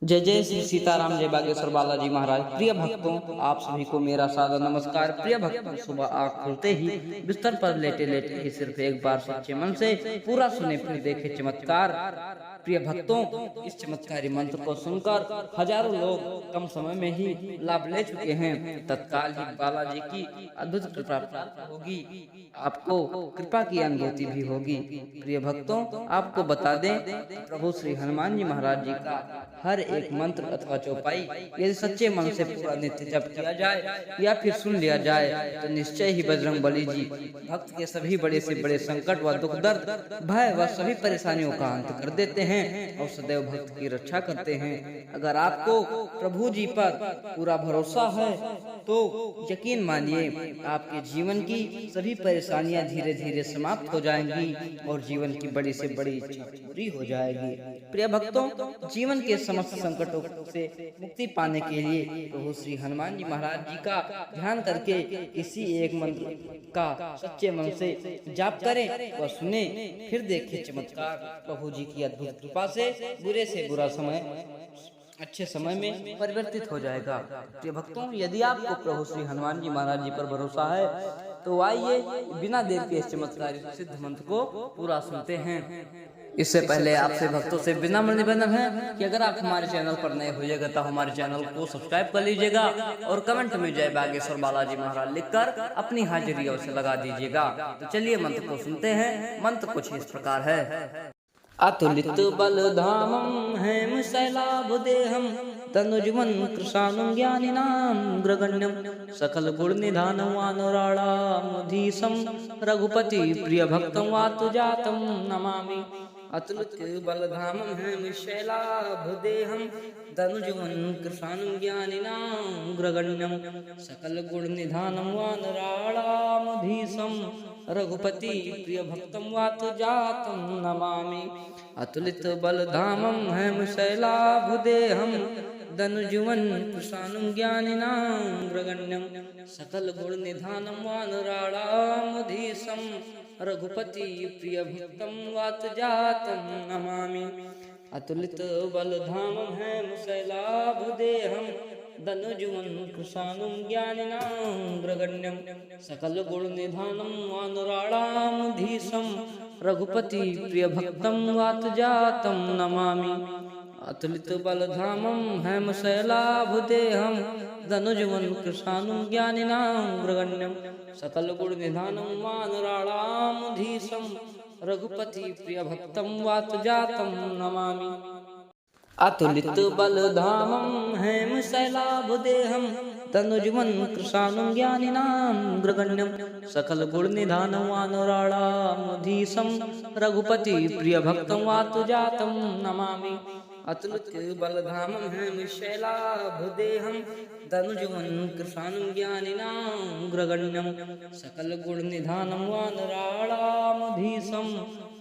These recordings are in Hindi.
जय जय श्री सीताराम, जय बागेश्वर बालाजी महाराज। प्रिय भक्तों, आप सभी को मेरा सादर नमस्कार। प्रिय भक्तों, सुबह आँख खुलते ही बिस्तर पर लेटे लेटे ही सिर्फ एक बार सच्चे मन से पूरा सुने फिर देखे चमत्कार। प्रिय भक्तों, इस चमत्कारी मंत्र को सुनकर हजारों लोग कम समय में ही लाभ ले चुके हैं। तत्काल ही बालाजी की अद्भुत कृपा प्राप्त होगी, आपको कृपा की अनुभूति भी होगी। प्रिय भक्तों, आपको बता दें, प्रभु श्री हनुमान जी महाराज जी का हर एक मंत्र अथवा चौपाई यदि सच्चे मन से पूरा नित्य जप किया जाए या फिर सुन लिया जाए तो निश्चय ही बजरंग बली जी भक्त के सभी बड़े से बड़े संकट व दुख दर्द भय व सभी परेशानियों का अंत कर देते हैं और सदैव भक्त की रक्षा करते हैं। अगर आपको प्रभु जी पर पूरा भरोसा है तो यकीन मानिए आपके जीवन की सभी परेशानियां धीरे धीरे समाप्त हो जाएंगी और जीवन की बड़ी से बड़ी इच्छा पूरी हो जाएगी। प्रिय भक्तों, जीवन के समस्त संकटों से मुक्ति पाने के लिए प्रभु श्री हनुमान जी महाराज जी का ध्यान करके किसी एक मंत्र का सच्चे मन से जाप करें व सुने फिर देखें चमत्कार। प्रभु जी की अद्भुत कृपा से बुरे से बुरा समय अच्छे समय में परिवर्तित हो जाएगा। प्रिय भक्तों, यदि आपको प्रभु श्री हनुमान जी महाराज जी पर भरोसा है तो आइए बिना देर के इस चमत्कारी सिद्ध मंत्र को पूरा सुनते हैं। इससे पहले आपसे भक्तों से विनम्र निवेदन है कि अगर आप हमारे चैनल पर नए होइएगा तो हमारे चैनल को सब्सक्राइब कर लीजिएगा और कमेंट में जय बागेश्वर बालाजी महाराज लिखकर अपनी हाजिरी अवश्य लगा दीजिएगा। तो चलिए मंत्र को सुनते हैं। मंत्र कुछ इस प्रकार है। अतुलित बल धामं हेम शैलाभ देहम तनुजुमन कृशानुं ज्ञानिनां ग्रगण्यं सकल गुण निधानं वानराणामुधीशं रघुपति प्रिय भक्तं वातुजातं नमामि। अतुलित बल धामं हेम शैलाभ देहम तनुजुमन कृशानुं ज्ञानिनां ग्रगण्यं सकल गुण निधानं वानराणामुधीशं रघुपति प्रिय भक्तं वातुजातं नमामि। अतुलित बल धामं हेम शैलाभुदेहं धनुजुवन कृशानुं ज्ञानिनां ग्रगण्यं सकल गुण निधानं वानराणामुधीशं रघुपति प्रिय भक्तं वातुजातं नमामि। अतुलित बल धामं हेम शैलाभुदेहं धनुजुवन कृशानुं ज्ञानिनां ग्रगण्यं सकल गुण निधानं वानराणामुधीशं रघुपति प्रिय भक्तं वातुजातं नमामि। अतुलित बल धामं हेम शैलाभुदेहं धनुजुवन कृशानुं ज्ञानिनां ग्रगण्यं सकल गुण निधानं वानराणामुधीशं रघुपति प्रिय भक्तं वातुजातं नमामि। अतुलित बल धामं हेम शैलाभुदेहं तनुजुमन कृशानुं ज्ञानिनां ग्रगण्यं सकल गुण निधानं वानराणामुधीशं रघुपति प्रिय भक्तं वातुजातं नमामि। अतुलित बल धामं हेम शैलाभुदेहं तनुजुमन कृशानुं ज्ञानिनां ग्रगण्यं सकल गुण निधानं वानराणामुधीशं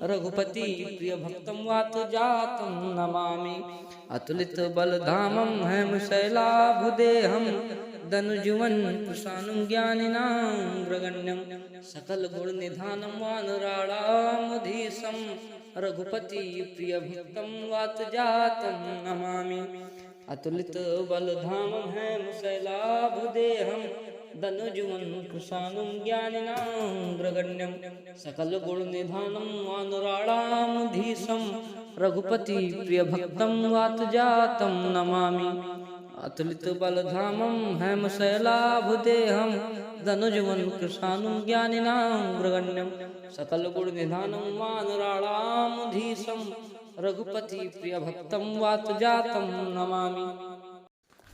रघुपति प्रिय भक्तं वातुजातं नमामि। अतुलित बल धामं हेम शैलाभुदेहं धनुजुवन कृशानुं ज्ञानिनां ग्रगण्यं सकल गुण निधानं वानराणामुधीशं रघुपति प्रिय भक्तं वातुजातं नमामि। अतुलित बल धामं हेम शैलाभुदेहं धनुजुवन कृशानुं ज्ञानिनां ग्रगण्यं सकल गुण निधानं वानराणामुधीशं रघुपति प्रिय भक्तं वातुजातं नमामि। अतुलित बल धामं हेम शैलाभुदेहं धनुजुवन कृशानुं ज्ञानिनां ग्रगण्यं सकल गुण निधानं वानराणामुधीशं रघुपति प्रिय भक्तं वातुजातं नमामि।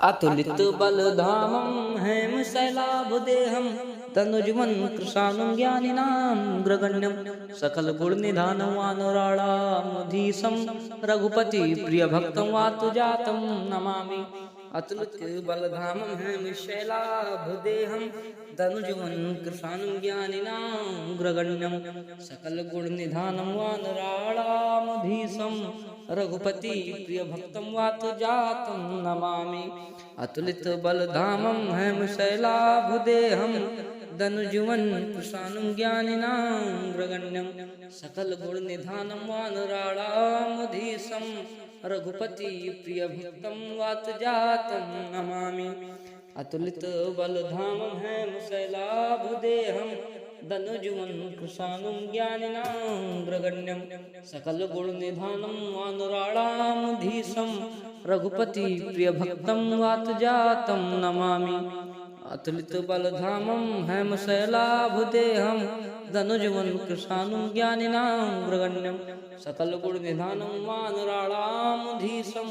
अतुलित बल धामं हेम शैलाभुदेहं तनुजुवन कृशानुं ज्ञानिनां ग्रगण्यं सकल गुण निधानं वानराणामुधीशं रघुपति प्रिय भक्तं वातुजातं नमामि। अतुलित बल धामं हेम शैलाभुदेहं धनुजुवन कृशानुं ज्ञानिनां ग्रगण्यं सकल गुण निधानं वानराणामुधीशं रघुपति प्रिय भक्तं वातुजातं नमामि। अतुलित बल धामं हेम शैलाभुदेहं धनुजुवन कृशानुं ज्ञानिनां ग्रगण्यं सकल गुण निधानं वानराणामुधीशं रघुपति प्रिय भक्तं वातजातं नमामि। अतुलित बलधामं हेमशैलाभदेहं धनुजुवं कृशानुं ज्ञानिनां सकल गुण निधानं वानराणामधीशं रघुपति प्रिय भक्तं वातजातं नमामि। अतुलित बलधामं हेमशैलाभदेहं धनुजुवं कृशानुं ज्ञानिनां सकल गुण निधानं वानराणामधीशं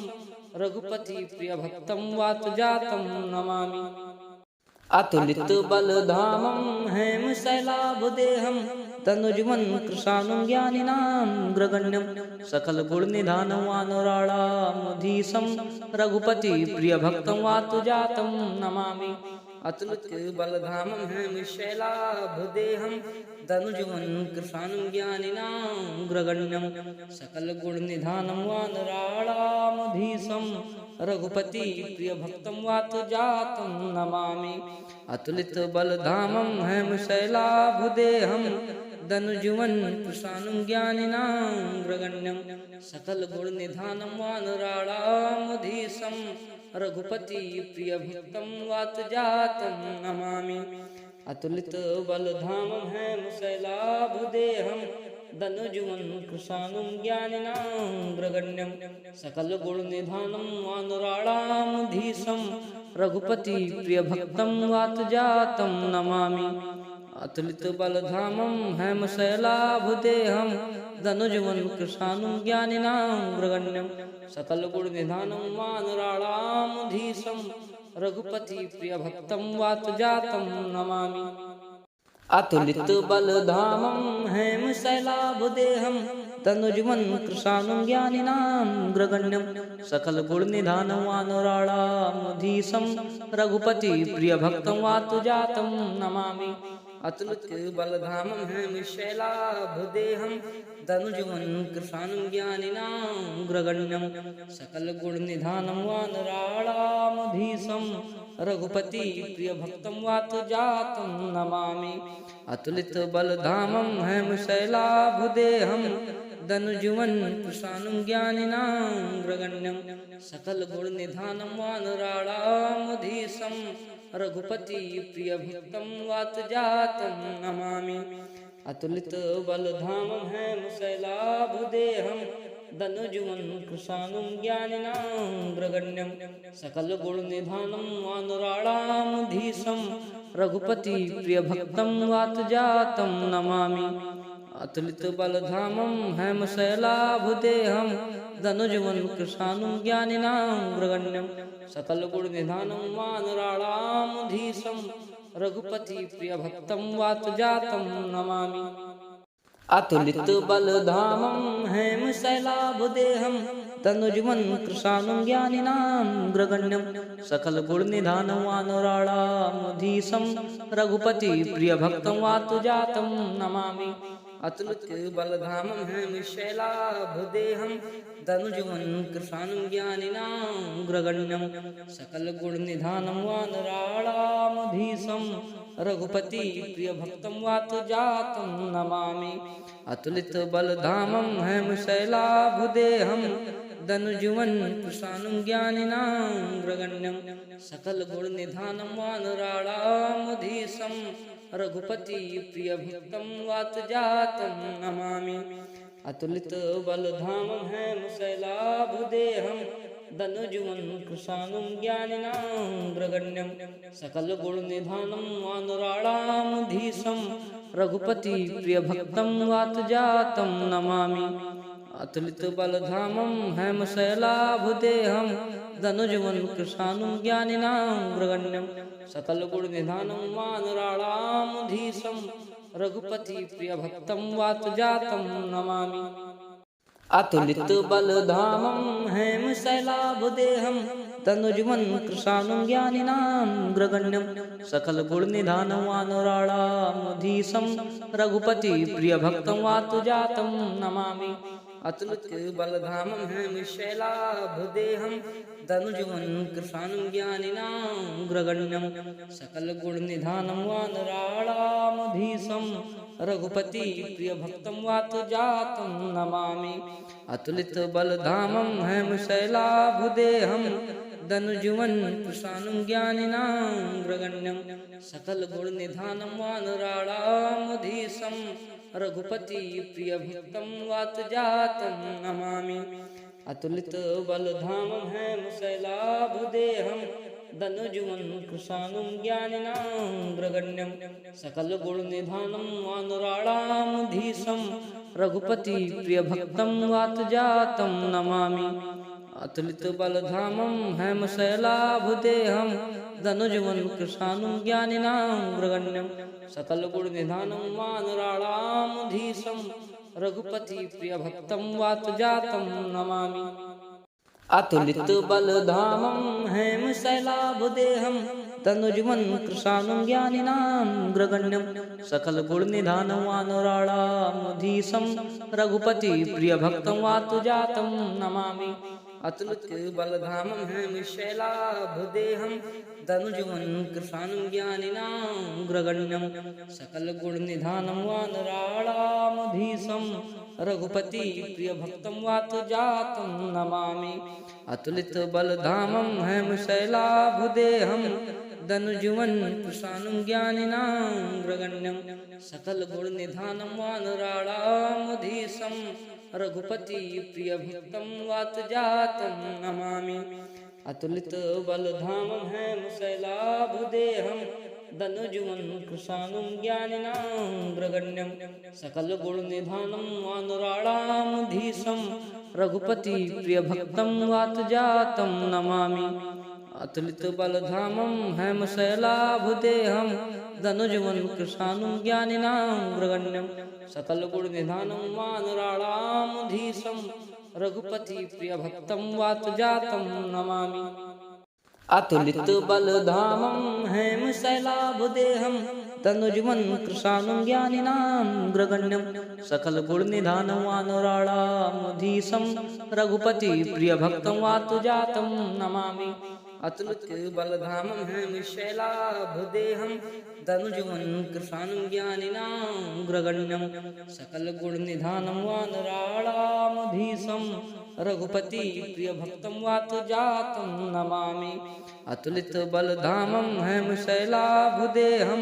रघुपति प्रिय भक्तं वातजातं नमामि। अतुलित बलधामं हेमशैलाभदेहं धनुजुवं कृशानुं ज्ञानिनां सकल गुण निधानं वानराणामधीशं रघुपति प्रिय भक्तं वातजातं नमामि। अतुलित बलधामं हेमशैलाभदेहं धनुजुवं कृशानुं ज्ञानिनां सकल गुण निधानं वानराणामधीशं रघुपति प्रिय भक्तं वातजातं नमामि। अतुलित बलधामं हेमशैलाभदेहं धनुजुवं कृशानुं ज्ञानिनां सकल गुण निधानं वानराणामधीशं रघुपति प्रिय भक्तं वातजातं नमामि। अतुलित बलधामं हेमशैलाभदेहं धनुजुवं कृशानुं ज्ञानिनां सकल गुण निधानं वानराणामधीशं रघुपति प्रिय भक्तं वातजातं नमामि। अतुलित बलधामं हेमशैलाभदेहं धनुजुवं कृशानुं ज्ञानिनां सकल गुण निधानं वानराणामधीशं रघुपति प्रिय भक्तं वातजातं नमामि। अतुलित बलधामं हेमशैलाभदेहं धनुजुवं कृशानुं ज्ञानिनां सकल गुण निधानं वानराणामधीशं रघुपति प्रिय भक्तं वातजातं नमामि। अतुलित बलधामं हेमशैलाभदेहं धनुजुवं कृशानुं ज्ञानिनां सकल गुण निधानं वानराणामधीशं रघुपति प्रिय भक्तं वातजातं नमामि। अतुलित बलधामं हेमशैलाभदेहं धनुजुवं कृशानुं ज्ञानिनां सकल गुण निधानं वानराणामधीशं रघुपति प्रिय भक्तं वातजातं नमामि। अतुलित बलधामं हेमशैलाभदेहं धनुजुवं कृशानुं ज्ञानिनां सकल गुण निधानं वानराणामधीशं रघुपति प्रिय भक्तं वातजातं नमामि। अतुलित बलधामं हेमशैलाभदेहं धनुजुवं कृशानुं ज्ञानिनां सकल गुण निधानं वानराणामधीशं रघुपति प्रिय भक्तं वातजातं नमामि। अतुलित बलधामं हेमशैलाभदेहं धनुजुवं कृशानुं ज्ञानिनां सकल गुण निधानं वानराणामधीशं रघुपति प्रिय भक्तं वातजातं नमामि। अतुलित बलधामं हेमशैलाभदेहं धनुजुवं कृशानुं ज्ञानिनां सकल गुण निधानं वानराणामधीशं रघुपति प्रिय भक्तं वातजातं नमामि। अतुलित बलधामं हेमशैलाभदेहं धनुजुवं कृशानुं ज्ञानिनां सकल गुण निधानं वानराणामधीशं रघुपति प्रिय भक्तं वातजातं नमामि। अतुलित बलधामं हेमशैलाभदेहं धनुजुवं कृशानुं ज्ञानिनां सकल गुण निधानं वानराणामधीशं रघुपति प्रिय भक्तं वातजातं नमामि। अतुलित बलधामं हेमशैलाभदेहं धनुजुवं कृशानुं ज्ञानिनां सकल गुण निधानं वानराणामधीशं रघुपति प्रिय भक्तं वातजातं नमामि। अतुलित बलधामं हेमशैलाभदेहं धनुजुवं कृशानुं ज्ञानिनां सकल गुण निधानं वानराणामधीशं रघुपति प्रिय भक्तं वातजातं नमामि। अतुलित बलधामं हेमशैलाभदेहं धनुजुवं कृशानुं ज्ञानिनां सकल गुण निधानं वानराणामधीशं रघुपति प्रिय भक्तं वातजातं नमामि। अतुलित बलधामं हेमशैलाभुदेहं दनुजुवन कृशानं ज्ञानिनां ग्रगण्यं सकल गुण निधानं वानराणामुधीशं रघुपति प्रिय भक्तं वातजातं नमामि। अतुलित बलधामं हेमशैलाभुदेहं दनुजुवन कृशानं ज्ञानिनां ग्रगण्यं सकल गुण निधानं वानराणामुधीशं रघुपति प्रिय भक्तं वातजातं नमामि। अतुलित बलधामं हेमशैलाभुदेहं दनुजुवन कृशानं ज्ञानिनां ग्रगण्यं सकल गुण निधानं वानराणामुधीशं रघुपति प्रिय भक्तं वातजातं नमामि। अतुलित बलधामं हेमशैलाभुदेहं दनुजुवन कृशानं ज्ञानिनां ग्रगण्यं सकल गुण निधानं वानराणामुधीशं रघुपति प्रिय भक्तं वातजातं नमामि। अतुलित बलधामं हेमशैलाभुदेहं दनुजुवन कृशानं ज्ञानिनां ग्रगण्यं सकल गुण निधानं वानराणामुधीशं रघुपति प्रिय भक्तं वातजातं नमामि। अतुलित बलधामं हेमशैलाभुदेहं दनुजुवन कृशानं ज्ञानिनां ग्रगण्यं सकल गुण निधानं वानराणामुधीशं रघुपति प्रिय भक्तं वातजातं नमामि। अतुलित बलधामं हेमशैलाभुदेहं दनुजुवन कृशानं ज्ञानिनां ग्रगण्यं सकल गुण निधानं वानराणामुधीशं रघुपति प्रिय भक्तं वातजातं नमामि। अतुलित बलधामं हेमशैलाभुदेहं दनुजुवन कृशानं ज्ञानिनां ग्रगण्यं सकल गुण निधानं वानराणामुधीशं रघुपति प्रिय भक्तं वातजातं नमामि। अतुलित बलधामं हेमशैलाभुदेहं दनुजुवन कृशानं ज्ञानिनां ग्रगण्यं सकल गुण निधानं वानराणामुधीशं रघुपति प्रिय भक्तं वातजातं नमामि। अतुलित बलधामं हेमशैलाभुदेहं दनुजुवन कृशानं ज्ञानिनां ग्रगण्यं सकल गुण निधानं वानराणामुधीशं रघुपति प्रिय भक्तं वातजातं नमामि। अतुलित बलधामं हेमशैलाभुदेहं